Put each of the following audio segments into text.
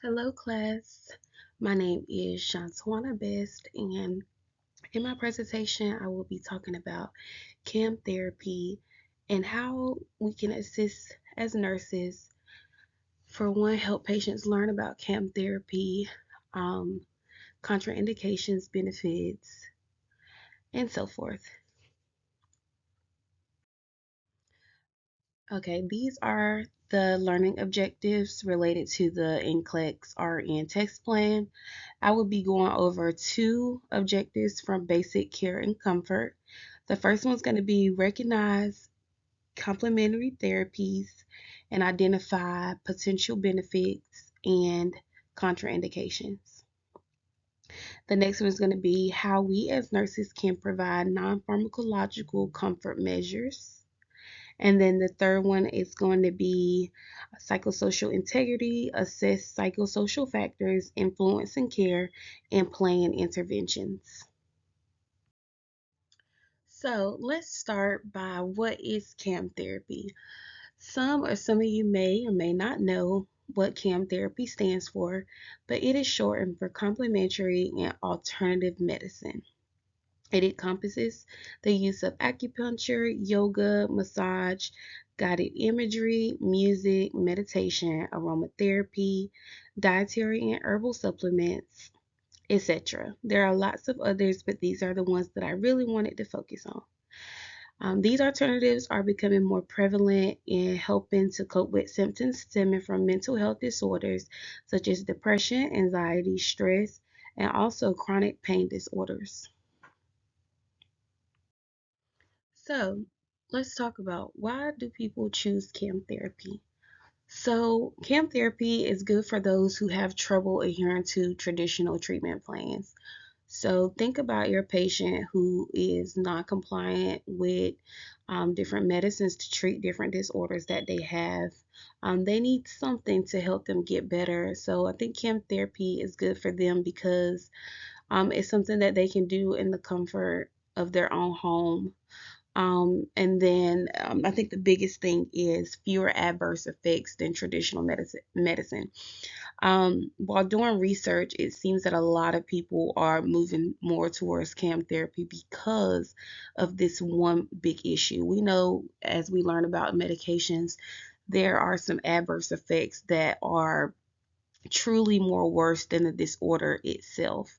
Hello, class. My name is Shuantwaina, and in my presentation, I will be talking about CAM therapy and how we can assist as nurses. For one, help patients learn about CAM therapy, um, contraindications, benefits, and so forth. Okay, these are the learning objectives related to the NCLEX RN text plan. I will be going over two objectives from basic care and comfort. The first one's going to be recognize complementary therapies and identify potential benefits and contraindications. The next one is going to be how we as nurses can provide non pharmacological comfort measures. And then the third one is going to be psychosocial integrity, assess psychosocial factors influencing care, and plan interventions. So let's start by what is CAM therapy. Some of you may or may not know what CAM therapy stands for, but it is shortened for complementary and alternative medicine. It encompasses the use of acupuncture, yoga, massage, guided imagery, music, meditation, aromatherapy, dietary and herbal supplements, etc. There are lots of others, but these are the ones that I really wanted to focus on. These alternatives are becoming more prevalent in helping to cope with symptoms stemming from mental health disorders such as depression, anxiety, stress, and also chronic pain disorders. So, let's talk about why do people choose CAM therapy? So, CAM therapy is good for those who have trouble adhering to traditional treatment plans. So, think about your patient who is non compliant with different medicines to treat different disorders that they have. They need something to help them get better. So, I think CAM therapy is good for them because it's something that they can do in the comfort of their own home. And then I think the biggest thing is fewer adverse effects than traditional medicine. While doing research, it seems that a lot of people are moving more towards CAM therapy because of this one big issue. We know as we learn about medications, there are some adverse effects that are truly more worse than the disorder itself.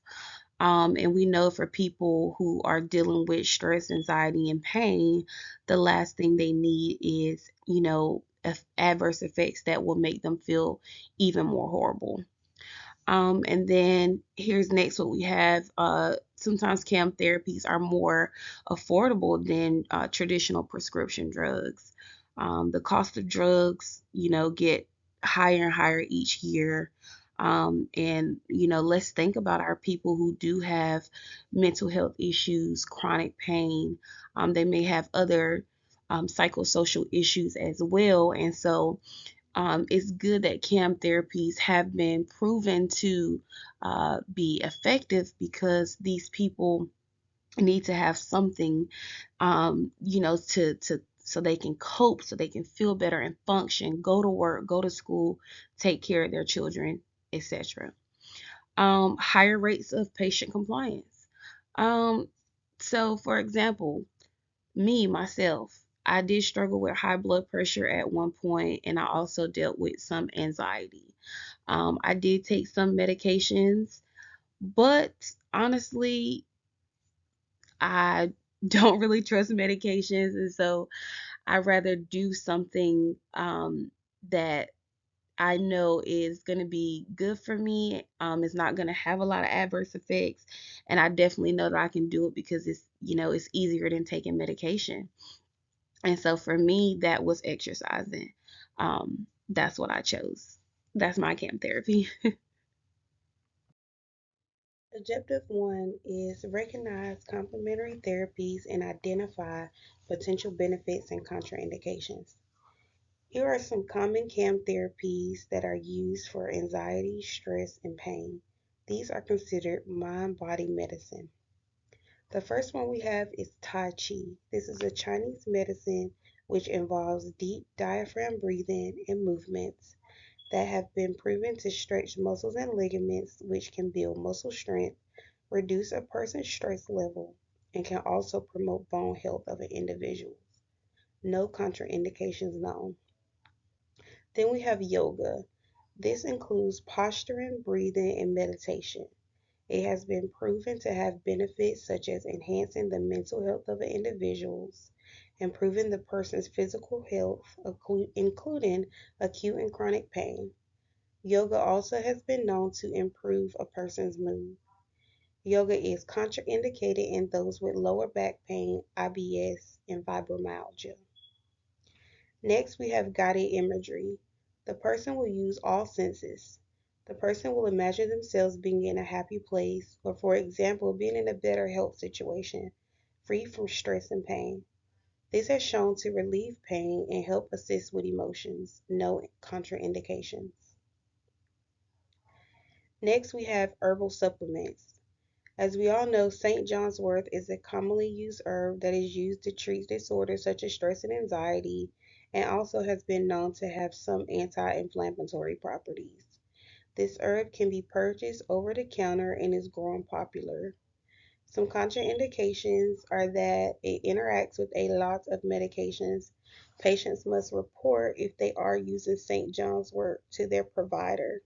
And we know for people who are dealing with stress, anxiety, and pain, the last thing they need is, adverse effects that will make them feel even more horrible. And then here's next what we have. Sometimes CAM therapies are more affordable than traditional prescription drugs. The cost of drugs, get higher and higher each year. And let's think about our people who do have mental health issues, chronic pain. They may have other psychosocial issues as well. And so it's good that CAM therapies have been proven to be effective because these people need to have something, to so they can cope, so they can feel better and function, go to work, go to school, take care of their children, etc. Higher rates of patient compliance. Um, so, for example, me myself, I did struggle with high blood pressure at one point, and I also dealt with some anxiety. I did take some medications, but honestly, I don't really trust medications, and so I rather do something that I know is going to be good for me. It's not going to have a lot of adverse effects, and I definitely know that I can do it because it's easier than taking medication. And so for me, that was exercising. That's what I chose. That's my CAM therapy. Objective one is recognize complementary therapies and identify potential benefits and contraindications. Here are some common CAM therapies that are used for anxiety, stress, and pain. These are considered mind body medicine. The first one we have is Tai Chi. This is a Chinese medicine which involves deep diaphragm breathing and movements. that have been proven to stretch muscles and ligaments, which can build muscle strength, reduce a person's stress level, and can also promote bone health of an individual. No contraindications known. Then we have yoga. This includes posturing, breathing, and meditation. It has been proven to have benefits such as enhancing the mental health of individuals, improving the person's physical health, including acute and chronic pain. Yoga also has been known to improve a person's mood. Yoga is contraindicated in those with lower back pain, IBS, and fibromyalgia. Next, we have guided imagery. The person will use all senses. The person will imagine themselves being in a happy place, or for example, being in a better health situation, free from stress and pain. This has shown to relieve pain and help assist with emotions. No contraindications. Next, we have herbal supplements. As we all know, St. John's wort is a commonly used herb that is used to treat disorders such as stress and anxiety, and also has been known to have some anti inflammatory properties. This herb can be purchased over the counter and is growing popular. Some contraindications are that it interacts with a lot of medications. Patients must report if they are using St. John's wort to their provider.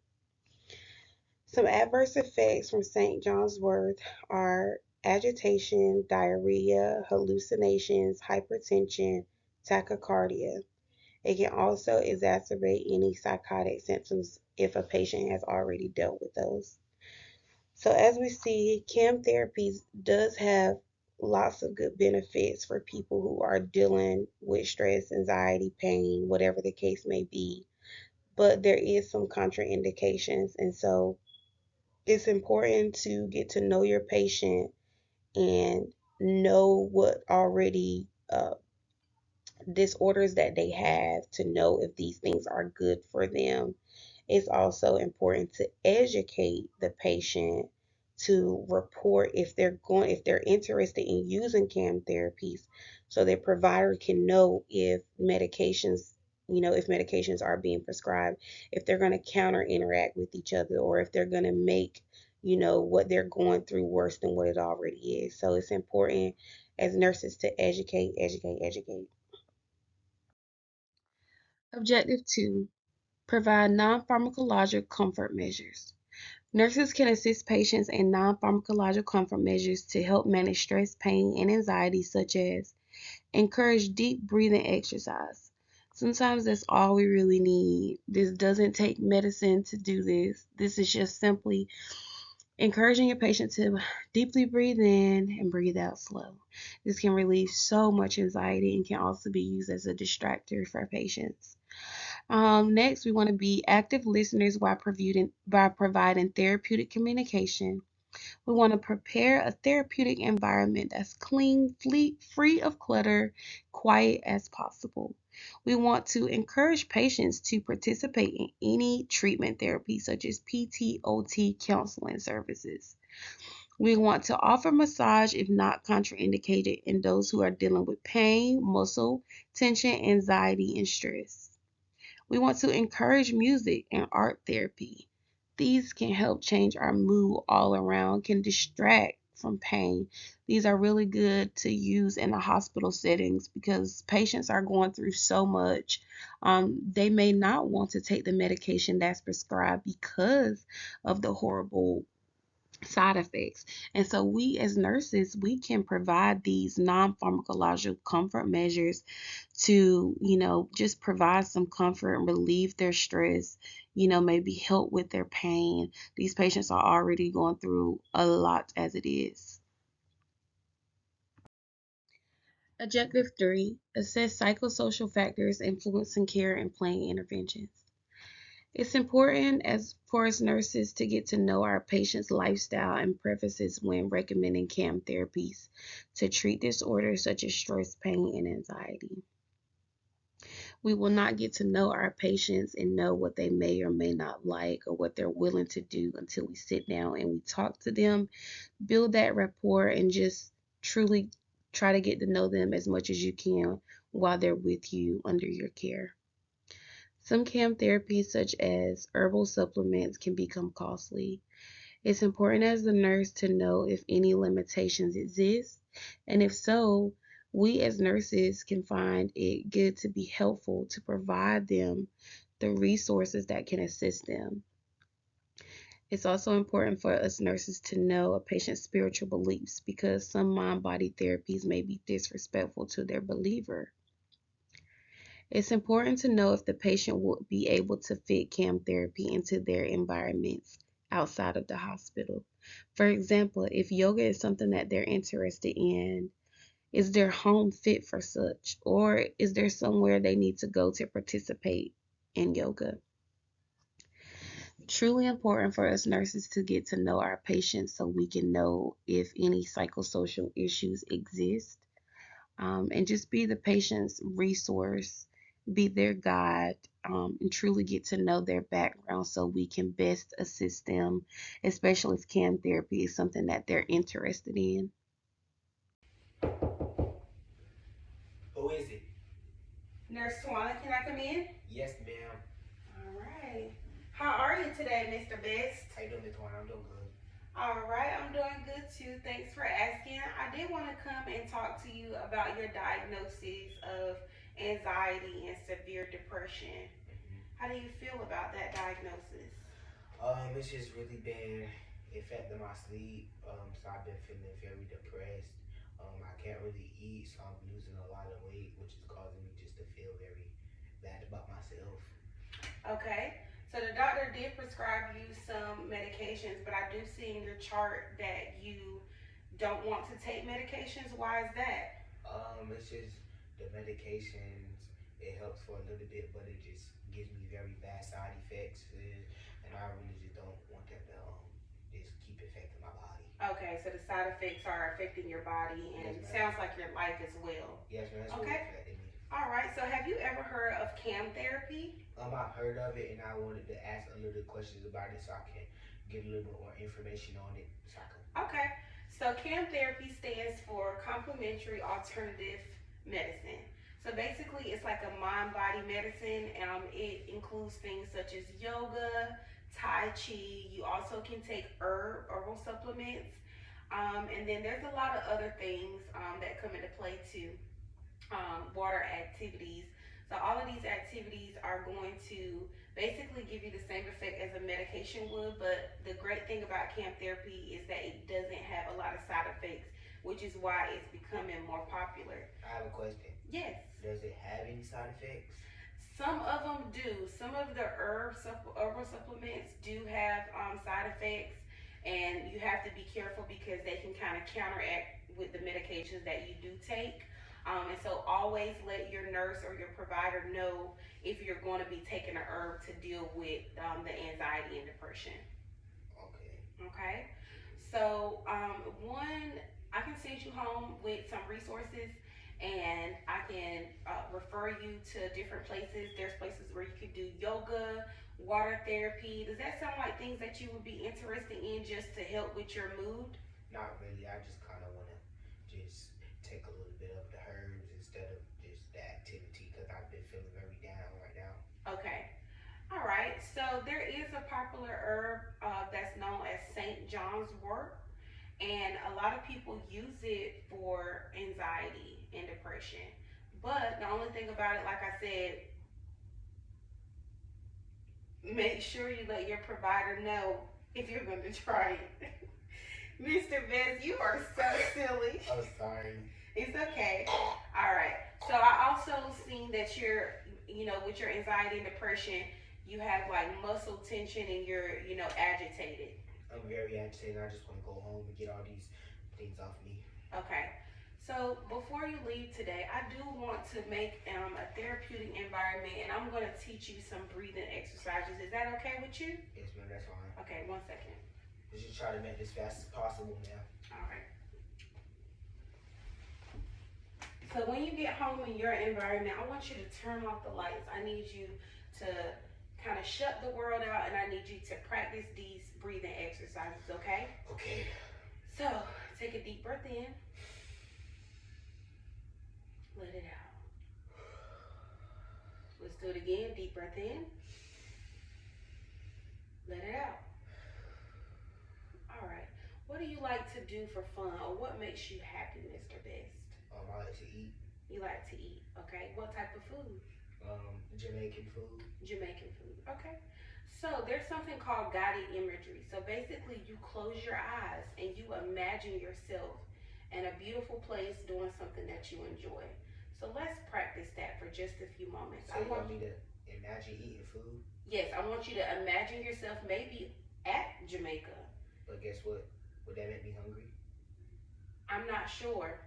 Some adverse effects from St. John's wort are agitation, diarrhea, hallucinations, hypertension, tachycardia. It can also exacerbate any psychotic symptoms if a patient has already dealt with those. So as we see, CAM therapy does have lots of good benefits for people who are dealing with stress, anxiety, pain, whatever the case may be. But there is some contraindications, and so it's important to get to know your patient and know what already disorders that they have to know if these things are good for them. It's also important to educate the patient to report if they're interested in using CAM therapies so their provider can know if medications are being prescribed, if they're going to counter interact with each other, or if they're going to make what they're going through worse than what it already is. So it's important as nurses to educate, educate, educate. Objective 2, provide non-pharmacological comfort measures. Nurses can assist patients in non-pharmacological comfort measures to help manage stress, pain, and anxiety, such as encourage deep breathing exercise. Sometimes that's all we really need. This doesn't take medicine to do this. This is just simply encouraging your patient to deeply breathe in and breathe out slow. This can relieve so much anxiety and can also be used as a distractor for patients. Next, we want to be active listeners by providing therapeutic communication. We want to prepare a therapeutic environment that's clean, free of clutter, quiet as possible. We want to encourage patients to participate in any treatment therapy, such as PT, OT, counseling services. We want to offer massage if not contraindicated in those who are dealing with pain, muscle tension, anxiety, and stress. We want to encourage music and art therapy. These can help change our mood all around, can distract from pain. These are really good to use in the hospital settings because patients are going through so much. They may not want to take the medication that's prescribed because of the horrible side effects. And so we as nurses, we can provide these non-pharmacological comfort measures to, just provide some comfort and relieve their stress, maybe help with their pain. These patients are already going through a lot as it is. Objective 3, assess psychosocial factors influencing care and plan interventions. It's important for us nurses to get to know our patients' lifestyle and preferences when recommending CAM therapies to treat disorders such as stress, pain, and anxiety. We will not get to know our patients and know what they may or may not like or what they're willing to do until we sit down and we talk to them, build that rapport, and just truly try to get to know them as much as you can while they're with you under your care. Some cam therapies, such as herbal supplements, can become costly. It's important as the nurse to know if any limitations exist, and if so, we as nurses can find it good to be helpful to provide them the resources that can assist them. It's also important for us nurses to know a patient's spiritual beliefs because some mind body therapies may be disrespectful to their believer. It's important to know if the patient will be able to fit CAM therapy into their environments outside of the hospital. For example, if yoga is something that they're interested in, is their home fit for such? Or is there somewhere they need to go to participate in yoga? Truly important for us nurses to get to know our patients so we can know if any psychosocial issues exist, and just be the patient's resource, be their guide, and truly get to know their background so we can best assist them, especially if CAM therapy is something that they're interested in. Who is it? Nurse Swana, can I come in? Yes, ma'am. All right. How are you today, Mr. Best? How you doing, Miss Twan? I'm doing good. All right, I'm doing good too. Thanks for asking. I did want to come and talk to you about your diagnosis of anxiety and severe depression. How do you feel about that diagnosis? It's just really been affecting my sleep. So I've been feeling very depressed. I can't really eat, so I'm losing a lot of weight, which is causing me just to feel very bad about myself. Okay, so the doctor did prescribe you some medications, but I do see in your chart that you don't want to take medications. Why is that? It's just the medications. It helps for a little bit, but it just gives me very bad side effects, and I really just don't want that to just keep affecting my body. Okay, so the side effects are affecting your body Yes, and ma'am. sounds like your life as well. Yes, ma'am. It's really Okay, affecting me. all right. So have you ever heard of CAM therapy? I've heard of it, and I wanted to ask a little questions about it so I can get a little bit more information on it, so I can. Okay, so CAM therapy stands for Complementary Alternative Medicine. So basically, it's like a mind body medicine. It includes things such as yoga, Tai Chi. You also can take herbal supplements. And then there's a lot of other things that come into play too, water activities. So all of these activities are going to basically give you the same effect as a medication would, but the great thing about camp therapy is that it doesn't have a lot of side effects, which is why it's becoming more popular. I have a question. Yes. Does it have any side effects? Some of them do. Some of the herbal supplements do have side effects, and you have to be careful because they can kind of counteract with the medications that you do take. And so always let your nurse or your provider know if you're going to be taking a herb to deal with the anxiety and depression. Okay. Okay. So, one, I can send you home with some resources and I can refer you to different places. There's places where you could do yoga, water therapy. Does that sound like things that you would be interested in just to help with your mood? Not really. I just kind of want to just take a little bit of the herbs instead of just the activity because I've been feeling very down right now. Okay. All right. So, there is a popular herb that's known as St. John's wort. And a lot of people use it for anxiety and depression. But the only thing about it, like I said, make sure you let your provider know if you're going to try it. Mr. Vez, you are so silly. I'm sorry. It's okay. All right. So I also seen that with your anxiety and depression, you have like muscle tension and you're agitated. I'm very agitated. I just want to go home and get all these things off me. Okay. So before you leave today, I do want to make a therapeutic environment, and I'm going to teach you some breathing exercises. Is that okay with you? Yes, ma'am. That's fine. Okay, 1 second. Let's just try to make this fast as possible now. All right. So when you get home in your environment, I want you to turn off the lights. I need you to kind of shut the world out, and I need you to practice these breathing exercises. Okay? Okay. So take a deep breath in. Let it out. Let's do it again. Deep breath in. Let it out. All right. What do you like to do for fun, or what makes you happy, Mr. Best? I like to eat. You like to eat. Okay. What type of food? Jamaican food. Jamaican food. Okay. So there's something called guided imagery. So basically, you close your eyes and you imagine yourself in a beautiful place doing something that you enjoy. So let's practice that for just a few moments. So you want me to imagine eating food? Yes, I want you to imagine yourself maybe at Jamaica. But guess what? Would that make me hungry? I'm not sure.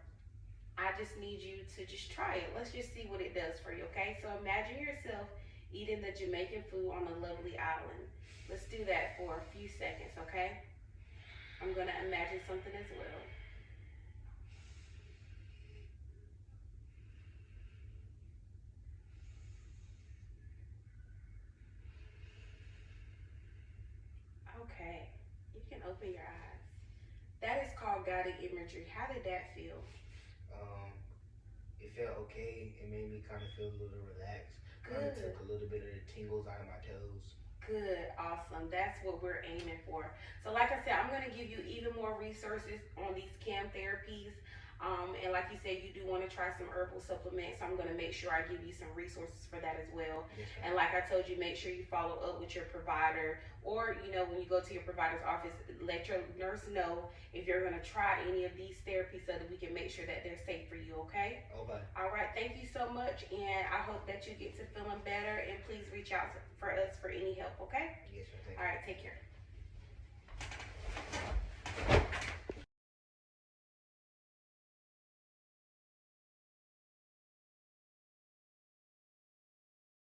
I just need you to just try it. Let's just see what it does for you, okay? So imagine yourself eating the Jamaican food on a lovely island. Let's do that for a few seconds, okay? I'm going to imagine something as well. Okay, you can open your eyes. That is called guided imagery. How did that feel? Um, it felt okay. It made me kind of feel a little relaxed. Kind of Good. took a little bit of the tingles out of my toes. Good, awesome. That's what we're aiming for. So, like I said, I'm going to give you even more resources on these CAM therapies. And like you said, you do want to try some herbal supplements. So I'm going to make sure I give you some resources for that as well. Yes, And like I told you, make sure you follow up with your provider. Or, when you go to your provider's office, let your nurse know if you're going to try any of these therapies so that we can make sure that they're safe for you, okay? Okay. All right, thank you so much, and I hope that you get to feeling better. And please reach out for us for any help, okay? Yes, sir. Thank All you. right, take care.